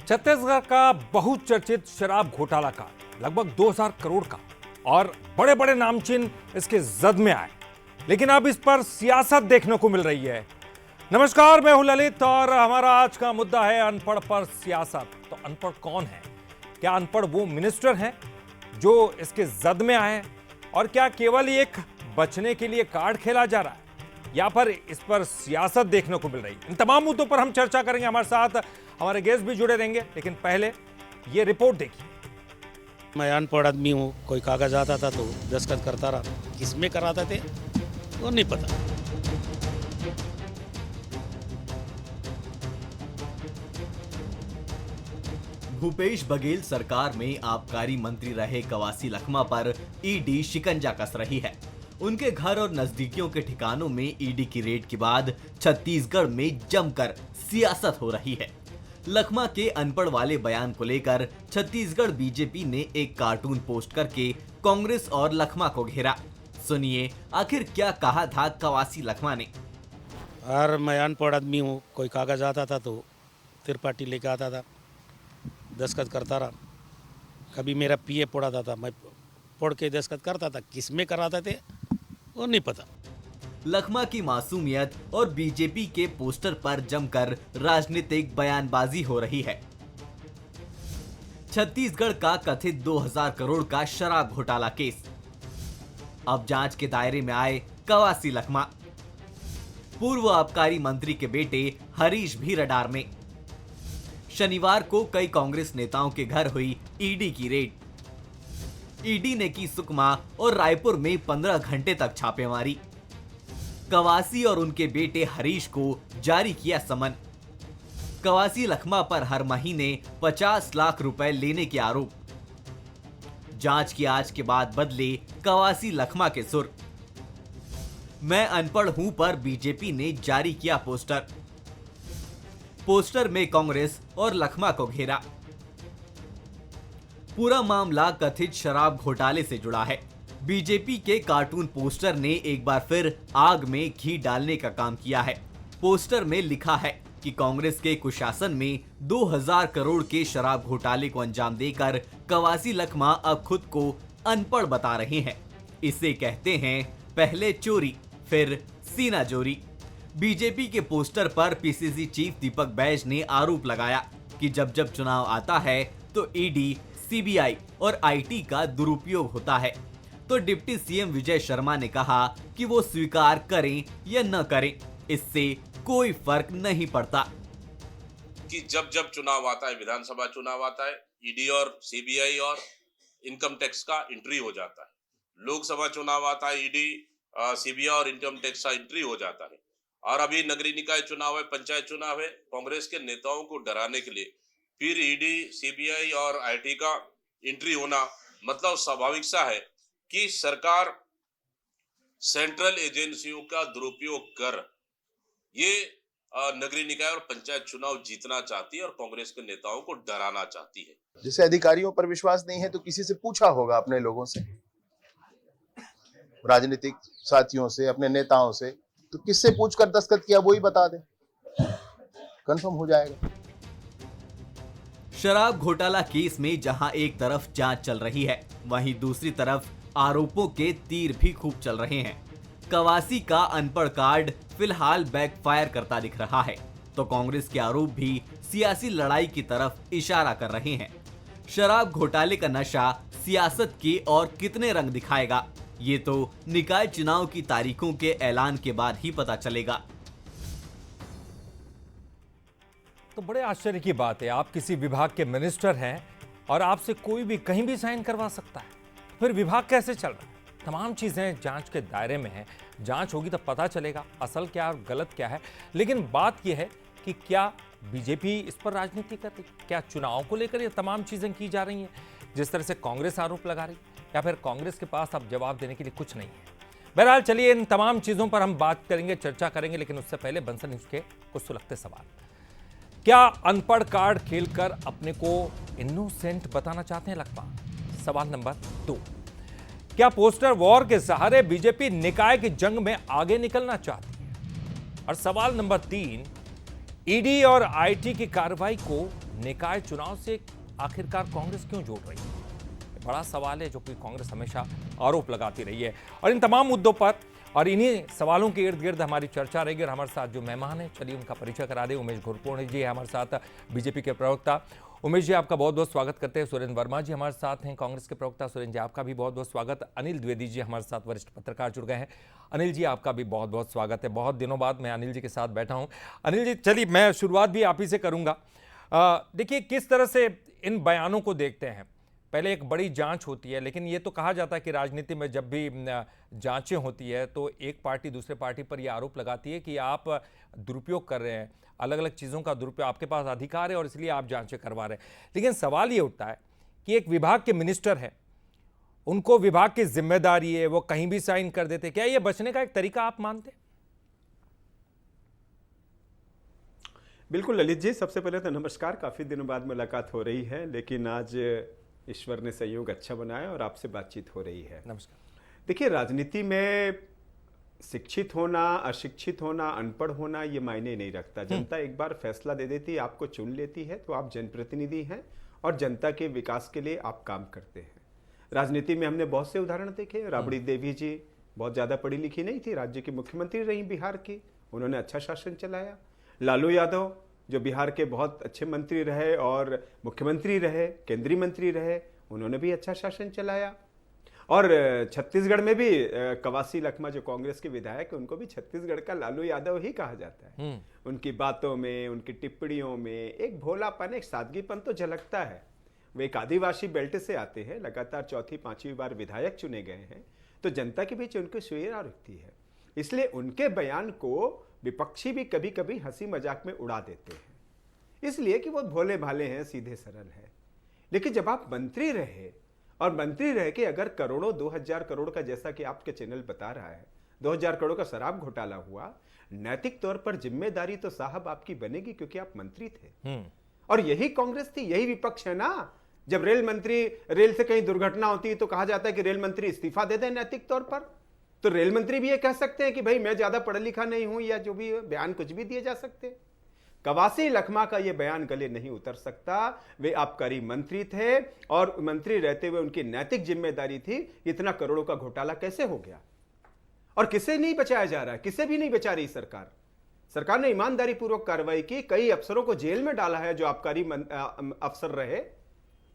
छत्तीसगढ़ का बहुचर्चित शराब घोटाला का लगभग 2000 करोड़ का और बड़े बड़े नामचीन इसके जद में आए, लेकिन अब इस पर सियासत देखने को मिल रही है। नमस्कार, मैं हूं ललित और हमारा आज का मुद्दा है अनपढ़ पर सियासत। तो अनपढ़ कौन है? क्या अनपढ़ वो मिनिस्टर हैं जो इसके जद में आए हैं, और क्या केवल एक बचने के लिए कार्ड खेला जा रहा है, या पर इस पर सियासत देखने को मिल रही है? इन तमाम मुद्दों पर हम चर्चा करेंगे। हमारे साथ हमारे गेस्ट भी जुड़े रहेंगे, लेकिन पहले ये रिपोर्ट देखिए। मैं अनपढ़ आदमी हूँ, कोई कागज आता था तो दस्तखत करता रहा, किसमें कराते थे वो नहीं पता। भूपेश बघेल सरकार में आबकारी मंत्री रहे कवासी लखमा पर ईडी शिकंजा कस रही है। उनके घर और नजदीकियों के ठिकानों में ईडी की रेड के बाद छत्तीसगढ़ में जमकर सियासत हो रही है। लखमा के अनपढ़ वाले बयान को लेकर छत्तीसगढ़ बीजेपी ने एक कार्टून पोस्ट करके कांग्रेस और लखमा को घेरा। सुनिए आखिर क्या कहा था कवासी लखमा ने। और मैं अनपढ़ आदमी हूँ, कोई कागज आता था तो त्रिपाठी लेके आता था, दस्तखत करता रहा। कभी मेरा पीए पढ़ाता था, मैं पढ़ के दस्तखत करता था, किसमें कराते थे वो नहीं पता। लखमा की मासूमियत और बीजेपी के पोस्टर पर जमकर राजनीतिक बयानबाजी हो रही है। छत्तीसगढ़ का कथित 2000 करोड़ का शराब घोटाला केस। अब जांच के दायरे में आए कवासी लखमा। पूर्व आबकारी मंत्री के बेटे हरीश भी रडार में। शनिवार को कई कांग्रेस नेताओं के घर हुई ईडी की रेड। ईडी ने की सुकमा और रायपुर में 15 घंटे तक छापेमारी। कवासी और उनके बेटे हरीश को जारी किया समन। कवासी लखमा पर हर महीने 50 लाख रुपए लेने के आरोप। जांच की आज के बाद बदले कवासी लखमा के सुर। मैं अनपढ़ हूं पर बीजेपी ने जारी किया पोस्टर। पोस्टर में कांग्रेस और लखमा को घेरा। पूरा मामला कथित शराब घोटाले से जुड़ा है। बीजेपी के कार्टून पोस्टर ने एक बार फिर आग में घी डालने का काम किया है। पोस्टर में लिखा है कि कांग्रेस के कुशासन में 2000 करोड़ के शराब घोटाले को अंजाम देकर कवासी लखमा अब खुद को अनपढ़ बता रहे हैं। इसे कहते हैं पहले चोरी फिर सीना जोरी। बीजेपी के पोस्टर पर पीसीसी चीफ दीपक बैज ने आरोप लगाया कि जब जब चुनाव आता है तो ईडी, सीबीआई और आईटी का दुरुपयोग होता है। तो डिप्टी सीएम विजय शर्मा ने कहा कि वो स्वीकार करें या न करें, इससे कोई फर्क नहीं पड़ता। कि जब जब चुनाव आता है, विधानसभा चुनाव आता है, ईडी और सीबीआई और इनकम टैक्स का एंट्री हो जाता है। लोकसभा चुनाव आता है, ईडी, सीबीआई और इनकम टैक्स का एंट्री हो जाता है। और अभी नगरीय निकाय चुनाव है, पंचायत चुनाव है। कांग्रेस के नेताओं को डराने के लिए फिर ईडी, सीबीआई और आईटी का एंट्री होना, मतलब स्वाभाविक सा है कि सरकार सेंट्रल एजेंसियों का दुरुपयोग कर ये नगरीय निकाय और पंचायत चुनाव जीतना चाहती है और कांग्रेस के नेताओं को डराना चाहती है। जैसे अधिकारियों पर विश्वास नहीं है तो किसी से पूछा होगा, अपने लोगों से, राजनीतिक साथियों से, अपने नेताओं से, तो किससे पूछकर दस्तखत किया वो ही बता दे, कंफर्म हो जाएगा। शराब घोटाला केस में जहां एक तरफ जांच चल रही है, वहीं दूसरी तरफ आरोपों के तीर भी खूब चल रहे हैं। कवासी का अनपढ़ कार्ड फिलहाल बैकफायर करता दिख रहा है, तो कांग्रेस के आरोप भी सियासी लड़ाई की तरफ इशारा कर रहे हैं। शराब घोटाले का नशा सियासत के और कितने रंग दिखाएगा, ये तो निकाय चुनाव की तारीखों के ऐलान के बाद ही पता चलेगा। तो बड़े आश्चर्य की बात है, आप किसी विभाग के मिनिस्टर हैं और आपसे कोई भी कहीं भी साइन करवा सकता है। फिर विभाग कैसे चल रहा है? तमाम चीजें जांच के दायरे में हैं। जांच होगी तब पता चलेगा असल क्या और गलत क्या है। लेकिन बात यह है कि क्या बीजेपी इस पर राजनीति कर रही है? क्या चुनाव को लेकर ये तमाम चीजें की जा रही हैं जिस तरह से कांग्रेस आरोप लगा रही है, या फिर कांग्रेस के पास अब जवाब देने के लिए कुछ नहीं है? बहरहाल चलिए इन तमाम चीजों पर हम बात करेंगे, चर्चा करेंगे, लेकिन उससे पहले बंसल न्यूज के कुछ सुलगते सवाल। क्या अनपढ़ कार्ड खेलकर अपने को इनोसेंट बताना चाहते हैं लखमा? सवाल नंबर 2। क्या पोस्टर वॉर के सहारे बीजेपी निकाय की जंग में आगे निकलना चाहती है? और सवाल नंबर 3, ईडी और आईटी की कार्रवाई को निकाय चुनाव से आखिरकार कांग्रेस क्यों जोड़ रही है? बड़ा सवाल है जो कि कांग्रेस हमेशा आरोप लगाती रही है। और इन तमाम मुद्दों पर और इन्हीं सवालों के इर्द गिर्द हमारी चर्चा रहेगी। और हमारे साथ जो मेहमान हैं, चलिए उनका परिचय करा दें। उमेश घोरपड़े जी है हमारे साथ, बीजेपी के प्रवक्ता। उमेश जी, आपका बहुत बहुत स्वागत करते हैं। सुरेंद्र वर्मा जी हमारे साथ हैं, कांग्रेस के प्रवक्ता। सुरेंद्र जी, आपका भी बहुत बहुत स्वागत। अनिल द्विवेदी जी हमारे साथ, वरिष्ठ पत्रकार जुड़ गए हैं। अनिल जी, आपका भी बहुत बहुत स्वागत है। बहुत दिनों बाद मैं अनिल जी के साथ बैठा हूं। अनिल जी, चलिए मैं शुरुआत भी आप ही से करूंगा। देखिए, किस तरह से इन बयानों को देखते हैं? पहले एक बड़ी जांच होती है, लेकिन ये तो कहा जाता है कि राजनीति में जब भी जांचें होती है तो एक पार्टी दूसरे पार्टी पर यह आरोप लगाती है कि आप दुरुपयोग कर रहे हैं, अलग अलग चीज़ों का दुरुपयोग, आपके पास अधिकार है और इसलिए आप जांचें करवा रहे हैं। लेकिन सवाल ये उठता है कि एक विभाग के मिनिस्टर हैं, उनको विभाग की जिम्मेदारी है, वो कहीं भी साइन कर देते। क्या ये बचने का एक तरीका आप मानते हैं? बिल्कुल ललित जी, सबसे पहले तो नमस्कार। काफ़ी दिनों बाद मुलाकात हो रही है, लेकिन आज ईश्वर ने संयोग अच्छा बनाया और आपसे बातचीत हो रही है। नमस्कार। देखिए, राजनीति में शिक्षित होना, अशिक्षित होना, अनपढ़ होना ये मायने नहीं रखता। जनता एक बार फैसला दे देती है, आपको चुन लेती है, तो आप जनप्रतिनिधि हैं और जनता के विकास के लिए आप काम करते हैं। राजनीति में हमने बहुत से उदाहरण देखे। राबड़ी देवी जी बहुत ज़्यादा पढ़ी लिखी नहीं थी, राज्य की मुख्यमंत्री रही बिहार की, उन्होंने अच्छा शासन चलाया। लालू यादव जो बिहार के बहुत अच्छे मंत्री रहे और मुख्यमंत्री रहे, केंद्रीय मंत्री रहे, उन्होंने भी अच्छा शासन चलाया। और छत्तीसगढ़ में भी कवासी लखमा जो कांग्रेस के विधायक है, उनको भी छत्तीसगढ़ का लालू यादव ही कहा जाता है। उनकी बातों में, उनकी टिप्पणियों में एक भोलापन, एक सादगीपन तो झलकता है। वे एक आदिवासी बेल्ट से आते हैं, लगातार चौथी पांचवी बार विधायक चुने गए हैं, तो जनता के बीच उनकी स्वीकार रखती है। इसलिए उनके बयान को विपक्षी भी कभी कभी हंसी मजाक में उड़ा देते हैं, इसलिए कि वो भोले भाले हैं, सीधे सरल हैं। लेकिन जब आप मंत्री रहे और मंत्री रह के अगर करोड़ों, 2000 करोड़ का, जैसा कि आपके चैनल बता रहा है, 2000 करोड़ का शराब घोटाला हुआ, नैतिक तौर पर जिम्मेदारी तो साहब आपकी बनेगी, क्योंकि आप मंत्री थे। और यही कांग्रेस थी, यही विपक्ष है ना। जब रेल से कहीं दुर्घटना होती है तो कहा जाता है कि रेल मंत्री इस्तीफा दे दें नैतिक तौर पर। तो रेल मंत्री भी ये कह सकते हैं कि भाई मैं ज्यादा पढ़ा लिखा नहीं हूं, या जो भी बयान कुछ भी दिए जा सकते। कवासी लखमा का ये बयान गले नहीं उतर सकता। वे आबकारी मंत्री थे और मंत्री रहते हुए उनकी नैतिक जिम्मेदारी थी। इतना करोड़ों का घोटाला कैसे हो गया? और किसे नहीं बचाया जा रहा है? किसे भी नहीं बचा रही सरकार। सरकार ने ईमानदारी पूर्वक कार्रवाई की, कई अफसरों को जेल में डाला है जो आबकारी अफसर रहे,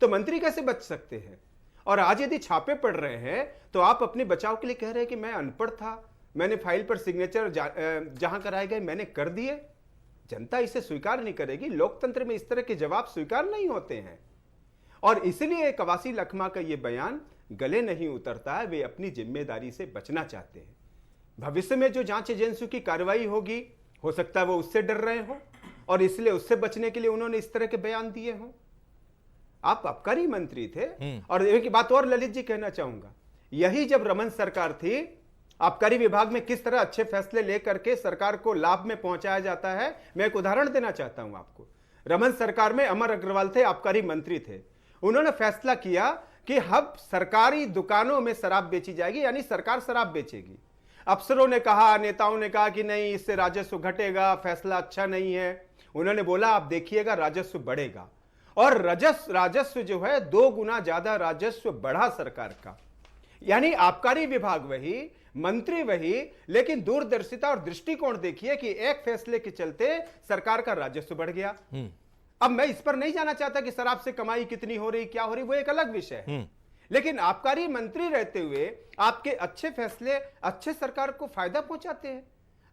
तो मंत्री कैसे बच सकते हैं? और आज यदि छापे पड़ रहे हैं तो आप अपने बचाव के लिए कह रहे हैं कि मैं अनपढ़ था, मैंने फाइल पर सिग्नेचर जहां कराए गए मैंने कर दिए। जनता इसे स्वीकार नहीं करेगी। लोकतंत्र में इस तरह के जवाब स्वीकार नहीं होते हैं, और इसलिए कवासी लखमा का यह बयान गले नहीं उतरता है। वे अपनी जिम्मेदारी से बचना चाहते हैं। भविष्य में जो जांच एजेंसियों की कार्रवाई होगी, हो सकता है वो उससे डर रहे हो और इसलिए उससे बचने के लिए उन्होंने इस तरह के बयान दिए हों। आप आबकारी मंत्री थे। और एक बात और ललित जी कहना चाहूंगा, यही जब रमन सरकार थी, आबकारी विभाग में किस तरह अच्छे फैसले लेकर के सरकार को लाभ में पहुंचाया जाता है। मैं एक उदाहरण देना चाहता हूं आपको। रमन सरकार में अमर अग्रवाल थे, आबकारी मंत्री थे। उन्होंने फैसला किया कि अब सरकारी दुकानों में शराब बेची जाएगी, यानी सरकार शराब बेचेगी। अफसरों ने कहा, नेताओं ने कहा कि नहीं, इससे राजस्व घटेगा, फैसला अच्छा नहीं है। उन्होंने बोला आप देखिएगा राजस्व बढ़ेगा, और राजस्व जो है 2 गुना ज्यादा राजस्व बढ़ा सरकार का। यानी आबकारी विभाग वही, मंत्री वही, लेकिन दूरदर्शिता और दृष्टिकोण देखिए कि एक फैसले के चलते सरकार का राजस्व बढ़ गया। अब मैं इस पर नहीं जाना चाहता कि शराब से कमाई कितनी हो रही, क्या हो रही, वो एक अलग विषय है। लेकिन आबकारी मंत्री रहते हुए आपके अच्छे फैसले अच्छे सरकार को फायदा पहुंचाते हैं।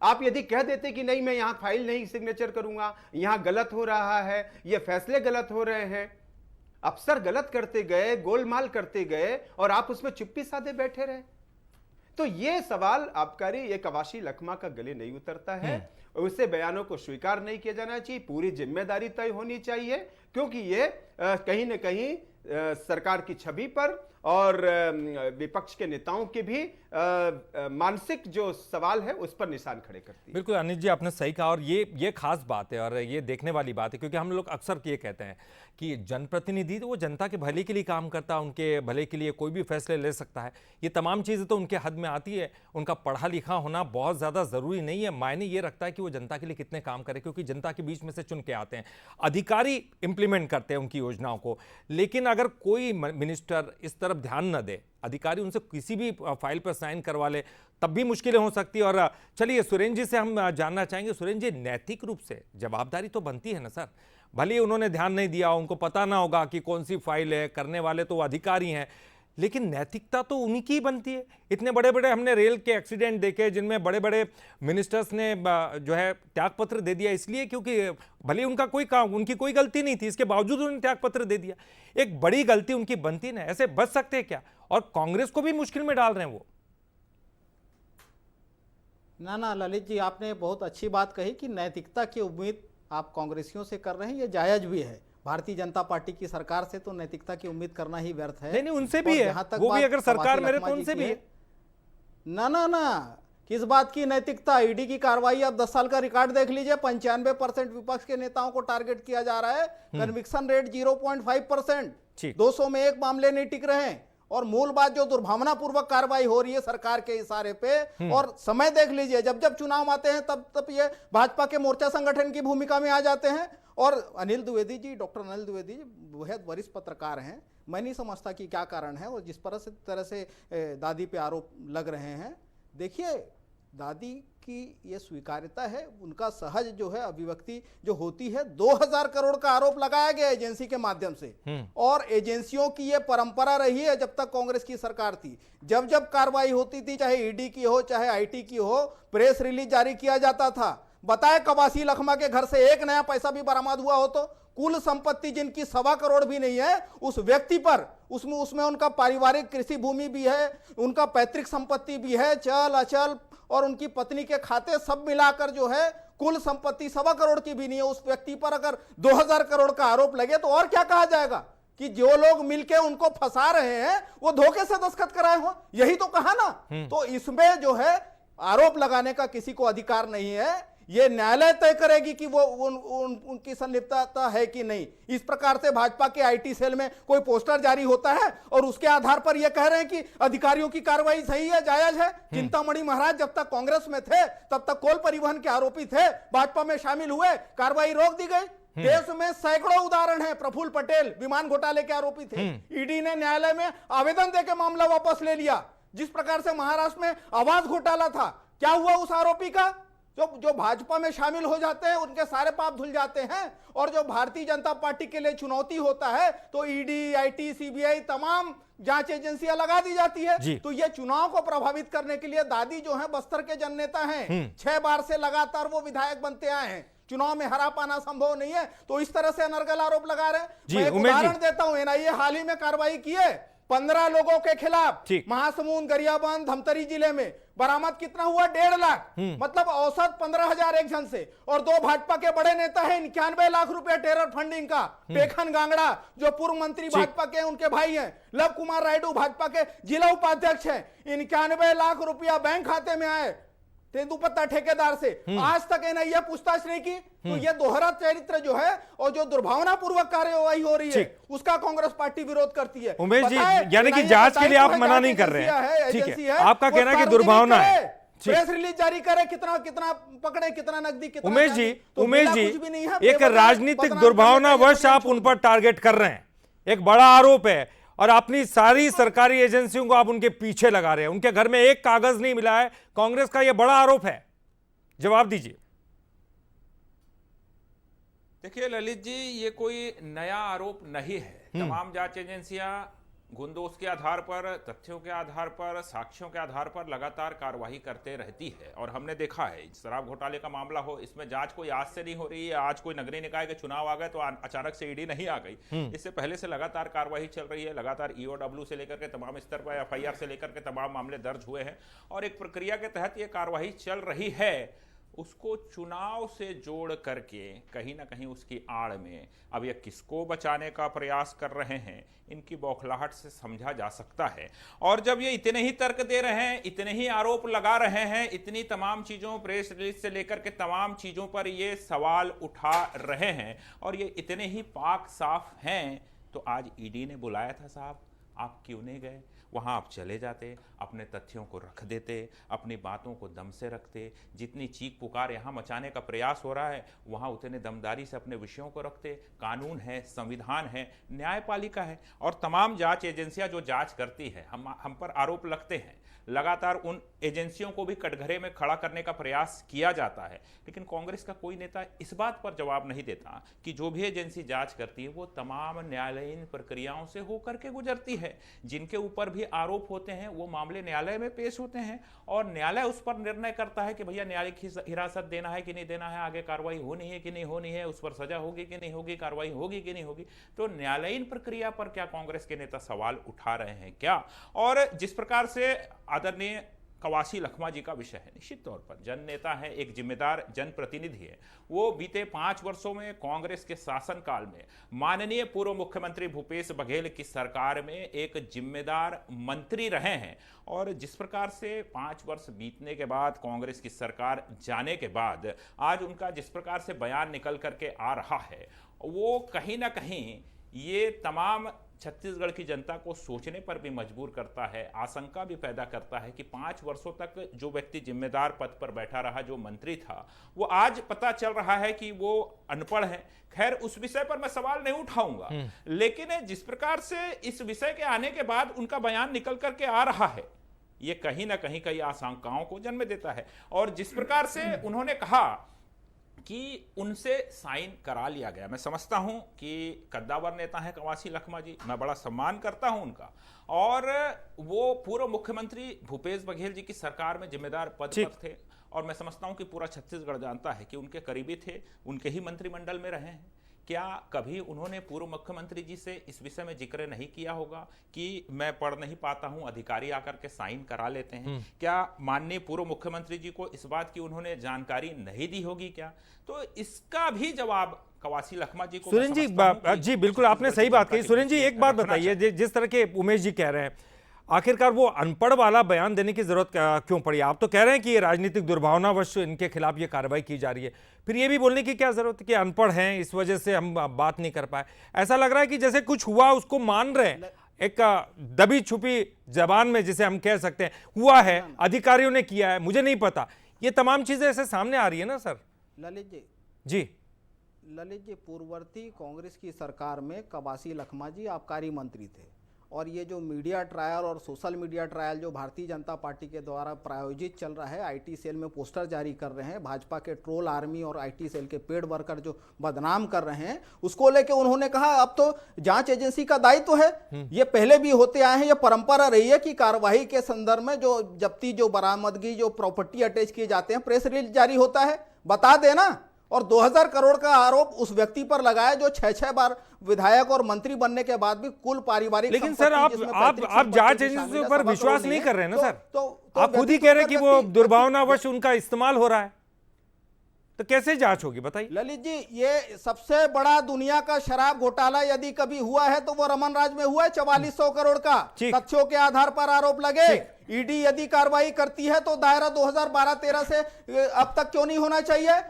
आप यदि कह देते कि नहीं मैं यहां फाइल नहीं सिग्नेचर करूंगा, यहां गलत हो रहा है, ये फैसले गलत हो रहे हैं, अफसर गलत करते गए, गोलमाल करते गए और आप उसमें चुप्पी साधे बैठे रहे, तो ये सवाल आबकारी, ये कवासी लखमा का गले नहीं उतरता है। उससे बयानों को स्वीकार नहीं किया जाना चाहिए, पूरी जिम्मेदारी तय होनी चाहिए, क्योंकि ये कहीं न कहीं सरकार की छवि पर और विपक्ष के नेताओं के भी मानसिक जो सवाल है उस पर निशान खड़े करती है। बिल्कुल अनिल जी, आपने सही कहा और ये खास बात है और ये देखने वाली बात है, क्योंकि हम लोग अक्सर ये कहते हैं कि जनप्रतिनिधि तो वो जनता के भले के लिए काम करता है, उनके भले के लिए कोई भी फैसले ले सकता है। ये तमाम चीज़ें तो उनके हद में आती है। उनका पढ़ा लिखा होना बहुत ज़्यादा ज़रूरी नहीं है, मायने ये रखता है कि वो जनता के लिए कितने काम करे, क्योंकि जनता के बीच में से चुन के आते हैं, अधिकारी इंप्लीमेंट करते हैं उनकी योजनाओं को। लेकिन अगर कोई मिनिस्टर इस तरफ ध्यान न दे, अधिकारी उनसे किसी भी फाइल पर साइन करवा ले, तब भी मुश्किलें हो सकती है। और चलिए सुरेंद्र जी से हम जानना चाहेंगे, सुरेंद्र जी नैतिक रूप से जवाबदारी तो बनती है ना सर, भले ही उन्होंने ध्यान नहीं दिया, उनको पता ना होगा कि कौन सी फाइल है, करने वाले तो वो अधिकारी हैं, लेकिन नैतिकता तो उन्हीं की बनती है। इतने बड़े बड़े हमने रेल के एक्सीडेंट देखे जिनमें बड़े बड़े मिनिस्टर्स ने जो है त्यागपत्र दे दिया, इसलिए क्योंकि भले उनका कोई काम, उनकी कोई गलती नहीं थी, इसके बावजूद उन्होंने त्यागपत्र दे दिया। एक बड़ी गलती उनकी बनती ना, ऐसे बच सकते हैं क्या? और कांग्रेस को भी मुश्किल में डाल रहे हैं वो। ना ललित जी, आपने बहुत अच्छी बात कही कि नैतिकता की उम्मीद आप कांग्रेसियों से कर रहे हैं, ये जायज भी है। भारतीय जनता पार्टी की सरकार से तो नैतिकता की उम्मीद करना ही व्यर्थ है। नहीं उनसे भी है, वो भी अगर सरकार मेरे तो उनसे भी है। ना किस बात की नैतिकता? ईडी की कार्रवाई, आप 10 साल का रिकॉर्ड देख लीजिए, 95% विपक्ष के नेताओं को टारगेट किया जा रहा है, कन्विक्शन रेट 0.5%, 200 में एक मामले नहीं टिक रहे हैं। और मूल बात, जो दुर्भावनापूर्वक कार्रवाई हो रही है सरकार के इशारे पे, और समय देख लीजिए, जब जब चुनाव आते हैं तब ये भाजपा के मोर्चा संगठन की भूमिका में आ जाते हैं। और अनिल द्विवेदी जी, डॉक्टर अनिल द्विवेदी जी बेहद वरिष्ठ पत्रकार हैं, मैं नहीं समझता कि क्या कारण है। और जिस तरह से दादी पे आरोप लग रहे हैं, देखिए दादी की ये स्वीकार्यता है, उनका सहज जो है अभिव्यक्ति जो होती है। 2000 करोड़ का आरोप लगाया गया एजेंसी के माध्यम से, और एजेंसियों की ये परंपरा रही है जब तक कांग्रेस की सरकार थी। जब जब कार्रवाई होती थी, चाहे ईडी की हो चाहे आईटी की हो, प्रेस रिलीज जारी किया जाता था। बताए कवासी लखमा के घर से एक नया पैसा भी बरामद हुआ हो तो कुल संपत्ति जिनकी 1.25 करोड़ भी नहीं है उस व्यक्ति पर, उसमें उनका पारिवारिक कृषि भूमि भी है, उनका पैतृक संपत्ति भी है, चल अचल, और उनकी पत्नी के खाते सब मिलाकर जो है कुल संपत्ति 1.25 करोड़ की भी नहीं है। उस व्यक्ति पर अगर 2000 करोड़ का आरोप लगे तो और क्या कहा जाएगा कि जो लोग मिलके उनको फंसा रहे हैं वो धोखे से दस्तखत कराए हो, यही तो कहा ना। तो इसमें जो है आरोप लगाने का किसी को अधिकार नहीं है, ये न्यायालय तय करेगी कि वो उनकी संलिप्तता है कि नहीं। इस प्रकार से भाजपा के आईटी सेल में कोई पोस्टर जारी होता है और उसके आधार पर ये कह रहे हैं कि अधिकारियों की कार्रवाई सही है, जायज है। चिंतामणि महाराज जब तक कांग्रेस में थे तब तक कोल परिवहन के आरोपी थे, भाजपा में शामिल हुए, कार्रवाई रोक दी गई। देश में सैकड़ों उदाहरण है। प्रफुल्ल पटेल विमान घोटाले के आरोपी थे, ईडी ने न्यायालय में आवेदन देकर मामला वापस ले लिया। जिस प्रकार से महाराष्ट्र में आवास घोटाला था, क्या हुआ उस आरोपी का? जो भाजपा में शामिल हो जाते हैं उनके सारे पाप धुल जाते हैं। और जो भारतीय जनता पार्टी के लिए चुनौती होता है तो ईडी, आईटी, सीबीआई तमाम जांच एजेंसियां लगा दी जाती है। तो ये चुनाव को प्रभावित करने के लिए दादी जो है बस्तर के जननेता हैं, 6 बार से लगातार वो विधायक बनते आए हैं, चुनाव में हरा पाना संभव नहीं है, तो इस तरह से अनर्गल आरोप लगा रहे हैं। मैं एक उदाहरण देता हूं, एनआईए हाल ही में कार्रवाई की है 15 लोगों के खिलाफ महासमुंद, गरियाबंद, धमतरी जिले में। बरामद कितना हुआ? 1.5 लाख, मतलब औसत 15,000 एक जन से। और 2 भाजपा के बड़े नेता हैं, 91 लाख रुपए टेरर फंडिंग का। पेखन गांगड़ा जो पूर्व मंत्री भाजपा के, उनके भाई हैं। लव कुमार रायडू भाजपा के जिला उपाध्यक्ष हैं। 91 लाख रुपया बैंक खाते में आए तेंदुपत्ता ठेकेदार से। आज तक एनआईए पूछताछ नहीं की। तो ये दोहरा चरित्र जो है और जो दुर्भावनापूर्वक कार्यवाही हो रही है उसका कांग्रेस पार्टी विरोध करती है। उमेश जी, यानी कि जांच के लिए आप मना नहीं कर रहे हैं, ठीक है, आपका कहना है कि दुर्भावना है, प्रेस रिलीज जारी करे, कितना पकड़े, कितना नकदी, कितना। उमेश जी, एक राजनीतिक दुर्भावनावश आप उन पर टारगेट कर रहे हैं, एक बड़ा आरोप है, और अपनी सारी सरकारी एजेंसियों को आप उनके पीछे लगा रहे हैं। उनके घर में एक कागज नहीं मिला है, कांग्रेस का यह बड़ा आरोप है, जवाब दीजिए। देखिए ललित जी, ये कोई नया आरोप नहीं है। तमाम जांच एजेंसियां गुंदोष के आधार पर, तथ्यों के आधार पर, साक्ष्यों के आधार पर लगातार कार्रवाई करते रहती है। और हमने देखा है शराब घोटाले का मामला हो, इसमें जांच कोई आज से नहीं हो रही है। आज कोई नगरीय निकाय के चुनाव आ गए तो अचानक से ईडी नहीं आ गई। इससे पहले से लगातार कार्रवाई चल रही है। लगातार ईओडब्ल्यू से लेकर के तमाम स्तर पर, एफआईआर से लेकर के तमाम मामले दर्ज हुए हैं और एक प्रक्रिया के तहत ये कार्रवाई चल रही है। उसको चुनाव से जोड़ करके कहीं ना कहीं उसकी आड़ में अब ये किसको बचाने का प्रयास कर रहे हैं, इनकी बौखलाहट से समझा जा सकता है। और जब ये इतने ही तर्क दे रहे हैं, इतने ही आरोप लगा रहे हैं, इतनी तमाम चीज़ों, प्रेस रिलीज से लेकर के तमाम चीज़ों पर ये सवाल उठा रहे हैं और ये इतने ही पाक साफ हैं, तो आज ईडी ने बुलाया था साहब, आप क्यों नहीं गए? वहाँ आप चले जाते, अपने तथ्यों को रख देते, अपनी बातों को दम से रखते। जितनी चीख पुकार यहाँ मचाने का प्रयास हो रहा है, वहाँ उतने दमदारी से अपने विषयों को रखते। कानून है, संविधान है, न्यायपालिका है और तमाम जांच एजेंसियां जो जांच करती है, हम पर आरोप लगते हैं, लगातार उन एजेंसियों को भी कटघरे में खड़ा करने का प्रयास किया जाता है। लेकिन कांग्रेस का कोई नेता इस बात पर जवाब नहीं देता कि जो भी एजेंसी जांच करती है वो तमाम न्यायालयीन प्रक्रियाओं से होकर के गुजरती है। जिनके ऊपर भी आरोप होते हैं वो मामले न्यायालय में पेश होते हैं और न्यायालय उस पर निर्णय करता है कि भैया न्यायिक हिरासत देना है कि नहीं देना है, आगे कार्रवाई होनी है कि नहीं होनी है, उस पर सजा होगी कि नहीं होगी, कार्रवाई होगी कि नहीं होगी। तो न्यायालयीन प्रक्रिया पर क्या कांग्रेस के नेता सवाल उठा रहे हैं क्या? और जिस प्रकार से आदरणीय कवासी लखमा जी का विषय है, निश्चित तौर पर जन नेता है, एक जिम्मेदार जनप्रतिनिधि है। वो बीते 5 वर्षों में कांग्रेस के शासनकाल में माननीय पूर्व मुख्यमंत्री भूपेश बघेल की सरकार में एक जिम्मेदार मंत्री रहे हैं। और जिस प्रकार से 5 वर्ष बीतने के बाद, कांग्रेस की सरकार जाने के बाद आज उनका जिस प्रकार से बयान निकल करके आ रहा है, वो कहीं ना कहीं ये तमाम छत्तीसगढ़ की जनता को सोचने पर भी मजबूर करता है, आशंका भी पैदा करता है कि 5 वर्षों तक जो व्यक्ति जिम्मेदार पद पर बैठा रहा, जो मंत्री था, वो आज पता चल रहा है कि वो अनपढ़ है। खैर, उस विषय पर मैं सवाल नहीं उठाऊंगा, लेकिन जिस प्रकार से इस विषय के आने के बाद उनका बयान निकल करके आ रहा है, ये कहीं ना कहीं कई आशंकाओं को जन्म देता है। और जिस प्रकार से उन्होंने कहा कि उनसे साइन करा लिया गया, मैं समझता हूं कि कद्दावर नेता हैं कवासी लखमा जी, मैं बड़ा सम्मान करता हूं उनका, और वो पूर्व मुख्यमंत्री भूपेश बघेल जी की सरकार में जिम्मेदार पद पर थे। और मैं समझता हूं कि पूरा छत्तीसगढ़ जानता है कि उनके करीबी थे, उनके ही मंत्रिमंडल में रहे हैं। क्या कभी उन्होंने पूर्व मुख्यमंत्री जी से इस विषय में जिक्र नहीं किया होगा कि मैं पढ़ नहीं पाता हूं, अधिकारी आकर के साइन करा लेते हैं? क्या माननीय पूर्व मुख्यमंत्री जी को इस बात की उन्होंने जानकारी नहीं दी होगी क्या? तो इसका भी जवाब कवासी लखमा जी को। सुरेंद्र जी, जी बिल्कुल आपने सही बात कही। सुरेंद्र जी, एक बात बताइए, जिस तरह के उमेश जी कह रहे हैं, आखिरकार वो अनपढ़ वाला बयान देने की जरूरत क्यों पड़ी? आप तो कह रहे हैं कि ये राजनीतिक दुर्भावनावश इनके खिलाफ ये कार्रवाई की जा रही है, फिर ये भी बोलने की क्या जरूरत है कि अनपढ़ हैं, इस वजह से हम बात नहीं कर पाए? ऐसा लग रहा है कि जैसे कुछ हुआ उसको मान रहे हैं, एक दबी छुपी जबान में जिसे हम कह सकते हैं, हुआ है, अधिकारियों ने किया है, मुझे नहीं पता। ये तमाम चीजें ऐसे सामने आ रही है ना सर। ललित जी, पूर्ववर्ती कांग्रेस की सरकार में कवासी लखमा जी आबकारी मंत्री थे, और ये जो मीडिया ट्रायल और सोशल मीडिया ट्रायल जो भारतीय जनता पार्टी के द्वारा प्रायोजित चल रहा है, आईटी सेल में पोस्टर जारी कर रहे हैं, भाजपा के ट्रोल आर्मी और आईटी सेल के पेड वर्कर जो बदनाम कर रहे हैं, उसको लेके उन्होंने कहा अब तो जांच एजेंसी का दायित्व है। ये पहले भी होते आए हैं, ये परंपरा रही है कि कार्यवाही के संदर्भ में जो जब्ती, जो बरामदगी, जो प्रॉपर्टी अटैच किए जाते हैं, प्रेस रिलीज जारी होता है, बता देना। और 2000 करोड़ का आरोप उस व्यक्ति पर लगाया जो 6 बार विधायक और मंत्री बनने के बाद भी कुल पारिवारिक। लेकिन सर आप जांच एजेंसियों पर विश्वास नहीं कर रहे हैं ना सर। आप खुद ही कह रहे हैं कि वो दुर्भावनावश उनका इस्तेमाल हो रहा है, तो कैसे जांच होगी बताइए? ललित जी, ये सबसे बड़ा दुनिया का शराब घोटाला यदि कभी हुआ है तो वो रमन राज में हुआ है। 4400 करोड़ का तथ्यों के आधार पर आरोप लगे। ईडी यदि कार्रवाई करती है तो दायरा 2012-13 से अब तक क्यों नहीं होना चाहिए?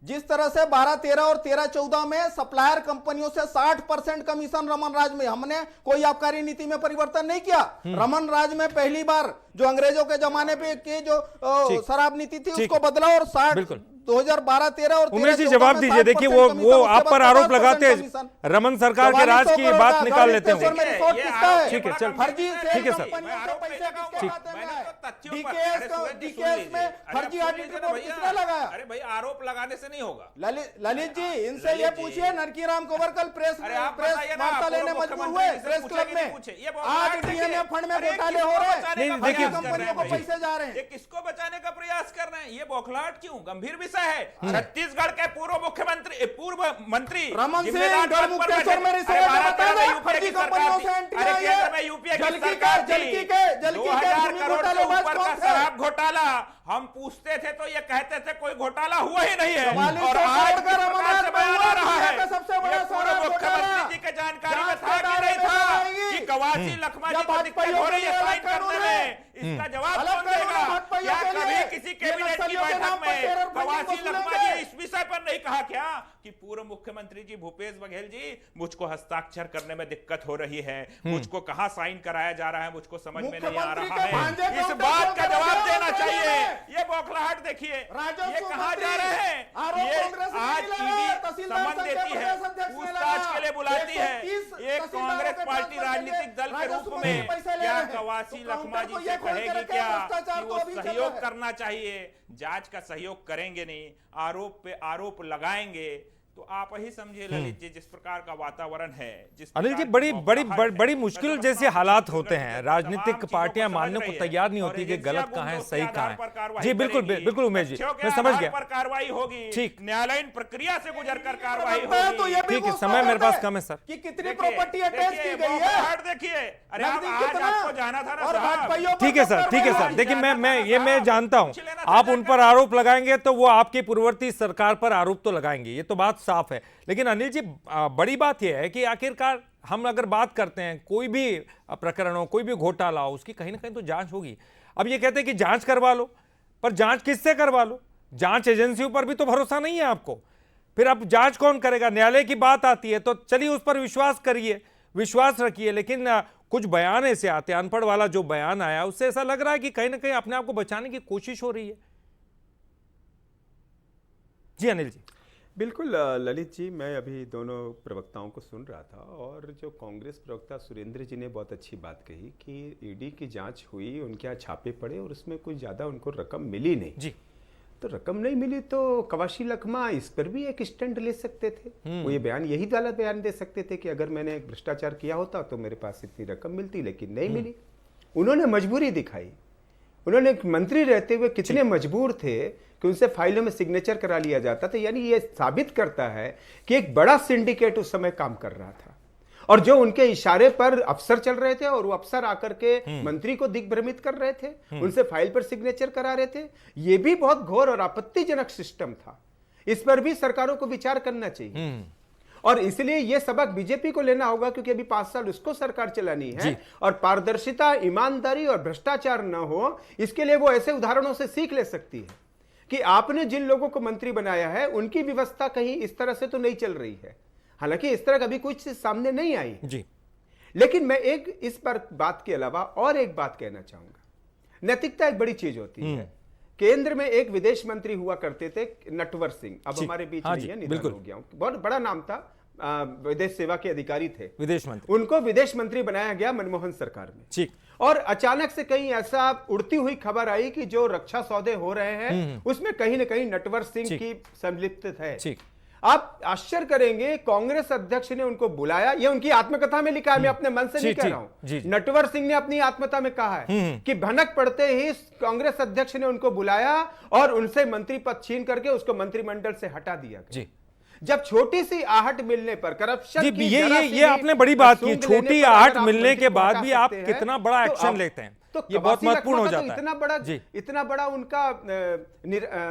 जिस तरह से 12-13 और 13-14 में सप्लायर कंपनियों से 60% कमीशन रमन राज में, हमने कोई आबकारी नीति में परिवर्तन नहीं किया। रमन राज में पहली बार जो अंग्रेजों के जमाने पे के जो शराब नीति थी उसको बदला और 2012-13 और उमेश जी जवाब दीजिए। देखिए वो आप पर आरोप लगाते हैं, रमन सरकार के राज की बात निकाल लेते हैं। ठीक है, चल ठीक है सर। डीकेएस में फर्जी ऑडिट रिपोर्ट किसने लगाया? अरे भाई, आरोप लगाने से नहीं होगा। ललित जी, इनसे ये पूछिए, नरकीराम कोवरकल प्रेस वार्ता लेने मजबूर हुए प्रेस क्लब में। आज डीएनए फंड में घोटाले हो रहे हैं, देखिए कंपनियों को पैसे जा रहे हैं। किसको बचाने का प्रयास कर रहे हैं? ये बौखलाहट क्यों? गंभीर विषय विषय है। छत्तीसगढ़ के पूर्व मंत्री रमन सिंह जिम्मेदार पद पर गढ़मुक्तेश्वर में बैठे। रिश्ते अरे भारत बता में दो, यूपीए फर्जी की सरकार कंपनियों थी। से एंटी अरे आई है। केंद्र में यूपीए की जलकी के सरकार थी। जलकी के 2000 करोड़ से घोटालेबाज ऊपर का कौन थे? शराब घोटाला हम पूछते थे तो ये कहते थे कोई घोटाला हुआ ही नहीं है। 44 और आज करोड़ जिस का प्रकार से बयान आ रहा है, दुनिया का सबसे बड़ा ये पूर्व शराब मुख्यमंत्री घोटाला। जी के जानकारी में जांच था के कि दायरे नहीं में था आएगी। कि कवासी लखमा जी जब को दिक्कत भाजपाइयों हो रही के है लिए साइन अलग कानून करने है। में, इसका जवाब अलग कौन कानून देगा? भाजपाइयों क्या के कभी लिए किसी ये कैबिनेट की नक्सलियों के बैठक नाम पर में टेरर फंडिंग कवासी लखमा जी वसूलेंगे। इस विषय पर नहीं कहा क्या कि पूर्व मुख्यमंत्री जी भूपेश बघेल जी मुझको हस्ताक्षर करने में दिक्कत हो रही है, मुझको कहां साइन कराया जा रहा है मुझको समझ में नहीं आ मुख्यमंत्री रहा के भांजे है। इस कौन बात थे? का जवाब कौन देना थे? चाहिए। ये बौखलाहट देखिए, राजस्व ये कहां मंत्री, जा रहे हैं? आरोप ये कांग्रेस ने आज नहीं ईडी लगा, तहसीलदार समन संघ के देती है, प्रदेश अध्यक्ष ने पूछताछ लगा। के लिए बुलाती है। 130 एक तहसीलदारों कांग्रेस के पार्टी ट्रांसफर के लिए राजनीतिक दल के राजस्व रूप मंत्री में पैसे ले क्या रहे हैं। कवासी तो लखमा काउंटर जी को से ये खोल के कहेगी रखे, क्या भ्रष्टाचार कि तो वो अभी चल रहा सहयोग है। करना चाहिए? जांच का सहयोग करेंगे नहीं, आरोप पे आरोप लगाएंगे, तो आप ही समझिए ललित जी जिस प्रकार का वातावरण है, जिस अनिल जी प्रकार बड़ी की बड़ी बौखलाहट बड़ी, है, बड़ी मैं मुश्किल समझता जैसे हूं हालात छत्तीसगढ़ होते की हैं। तमाम राजनीतिक चीजों पार्टियां को समझ मानने को रही है तैयार नहीं और होती कि एजेंसियां गलत कहाँ है गुंडों के सही कहाँ आधार पर है। कार्रवाई जी बिल्कुल करेगी, बिल्कुल उमेश जी, तथ्यों के मैं समझ आधार गया। पर कार्रवाई होगी, ठीक। न्यायालयीन प्रक्रिया से गुजरकर कार्रवाई तो ये होगी। भी ठीक है, वो समय मेरे स्वागत पास कम है सर। कि कितनी देखिए, प्रॉपर्टी अटैच की देखिए, गई है। बौखलाहट देखिए। अरे आप नकदी आज कितना? आपको जाना था ना और साहब। भाजपाइयों पर ठीक है सर, टक्कर ठीक है हुआ। सर। देखिए जाना मैं था जानता हूं कुछ लेना आप देना उन पर आरोप लगाएंगे तो वो आपकी पूर्ववर्ती सरकार पर आरोप तो लगाएंगे, ये तो बात साफ है। लेकिन अनिल जी बड़ी बात यह है कि आखिरकार हम अगर बात करते हैं कोई भी प्रकरण हो, कोई भी घोटाला हो, उसकी कहीं ना कहीं तो जांच होगी। अब ये कहते हैं कि जांच करवा लो, पर जांच किससे करवा लो? जांच एजेंसियों पर भी तो भरोसा नहीं है आपको। फिर अब जांच कौन करेगा? न्यायालय की बात आती है तो चलिए उस पर विश्वास करिए, विश्वास रखिए। लेकिन कुछ बयान ऐसे आते हैं, अनपढ़ वाला जो बयान आया उससे ऐसा लग रहा है कि कहीं ना कहीं अपने आप को बचाने की कोशिश हो रही है। जी अनिल जी। बिल्कुल ललित जी, मैं अभी दोनों प्रवक्ताओं को सुन रहा था और जो कांग्रेस प्रवक्ता सुरेंद्र जी ने बहुत अच्छी बात कही कि ईडी की जांच हुई, उनके यहाँ छापे पड़े और उसमें कुछ ज़्यादा उनको रकम मिली नहीं। जी। तो रकम नहीं मिली तो कवासी लखमा इस पर भी एक स्टैंड ले सकते थे। वो ये बयान, यही वाला बयान दे सकते थे कि अगर मैंने भ्रष्टाचार किया होता तो मेरे पास इतनी रकम मिलती, लेकिन नहीं मिली। उन्होंने मजबूरी दिखाई। उन्होंने एक मंत्री रहते हुए कितने मजबूर थे कि उनसे फाइलों में सिग्नेचर करा लिया जाता था। यानी ये साबित करता है कि एक बड़ा सिंडिकेट उस समय काम कर रहा था और जो उनके इशारे पर अफसर चल रहे थे और वो अफसर आकर के मंत्री को दिग्भ्रमित कर रहे थे, उनसे फाइल पर सिग्नेचर करा रहे थे। ये भी बहुत घोर और आपत्तिजनक सिस्टम था। इस पर भी सरकारों को विचार करना चाहिए और इसलिए यह सबक बीजेपी को लेना होगा, क्योंकि अभी 5 साल उसको सरकार चलानी है और पारदर्शिता, ईमानदारी और भ्रष्टाचार न हो, इसके लिए वो ऐसे उदाहरणों से सीख ले सकती है कि आपने जिन लोगों को मंत्री बनाया है उनकी व्यवस्था कहीं इस तरह से तो नहीं चल रही है। हालांकि इस तरह कभी कुछ सामने नहीं आई जी। लेकिन मैं एक इस पर बात के अलावा और एक बात कहना चाहूंगा। नैतिकता एक बड़ी चीज होती है। केंद्र में एक विदेश मंत्री हुआ करते थे नटवर सिंह, अब हमारे बीच नहीं है, निधन हो गया। बहुत बड़ा नाम था, विदेश सेवा के अधिकारी थे, विदेश मंत्री। उनको विदेश मंत्री बनाया गया मनमोहन सरकार में। ठीक। और अचानक से कहीं ऐसा उड़ती हुई खबर आई कि जो रक्षा सौदे हो रहे हैं उसमें कहीं ना कहीं नटवर सिंह की संलिप्त है। ठीक। आप आश्चर्य करेंगे, कांग्रेस अध्यक्ष ने उनको बुलाया, ये उनकी आत्मकथा में लिखा है, मैं अपने मन से नहीं कह रहा हूं। नटवर सिंह ने अपनी आत्मकथा में कहा है कि भनक पड़ते ही कांग्रेस अध्यक्ष ने उनको बुलाया और उनसे मंत्री पद छीन करके उसको मंत्रिमंडल से हटा दिया गया। जब छोटी सी आहट मिलने पर, करप्शन की ये आपने बड़ी बात की। छोटी आहट मिलने के बाद भी आप कितना बड़ा एक्शन लेते हैं, तो ये बहुत महत्वपूर्ण हो जाता है। इतना बड़ा उनका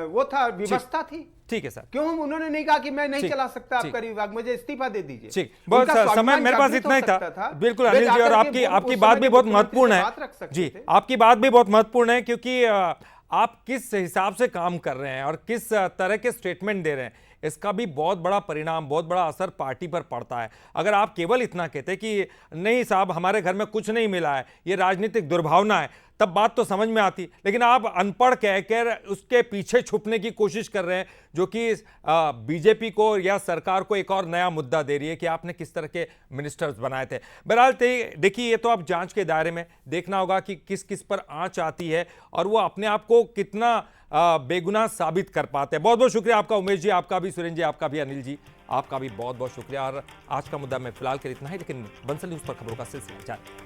वो था, व्यवस्था थी। ठीक है सर। क्यों उन्होंने नहीं कहा कि मैं नहीं चला सकता आपका विभाग, मुझे इस्तीफा दे दीजिए? ठीक, बहुत समय मेरे पास इतना ही था। बिल्कुल अनिल जी, और आपकी बात भी बहुत महत्वपूर्ण है। जी, आपकी बात भी बहुत महत्वपूर्ण है, क्योंकि आप किस हिसाब से काम कर रहे हैं और किस तरह के स्टेटमेंट दे रहे हैं, इसका भी बहुत बड़ा परिणाम, बहुत बड़ा असर पार्टी पर पड़ता है। अगर आप केवल इतना कहते कि नहीं साहब हमारे घर में कुछ नहीं मिला है, ये राजनीतिक दुर्भावना है, तब बात तो समझ में आती। लेकिन आप अनपढ़ कहकर उसके पीछे छुपने की कोशिश कर रहे हैं, जो कि बीजेपी को या सरकार को एक और नया मुद्दा दे रही है कि आपने किस तरह के मिनिस्टर्स बनाए थे। बहरहाल देखिए, ये तो आप जांच के दायरे में देखना होगा कि किस किस पर आंच आती है और वो अपने आप को कितना बेगुनाह साबित कर पाते हैं। बहुत बहुत शुक्रिया आपका उमेश जी, आपका भी सुरेंद्र जी, आपका भी अनिल जी, आपका भी बहुत बहुत शुक्रिया। और आज का मुद्दा में फिलहाल के लिए इतना ही, लेकिन बंसल न्यूज़ पर खबरों का सिलसिला जारी।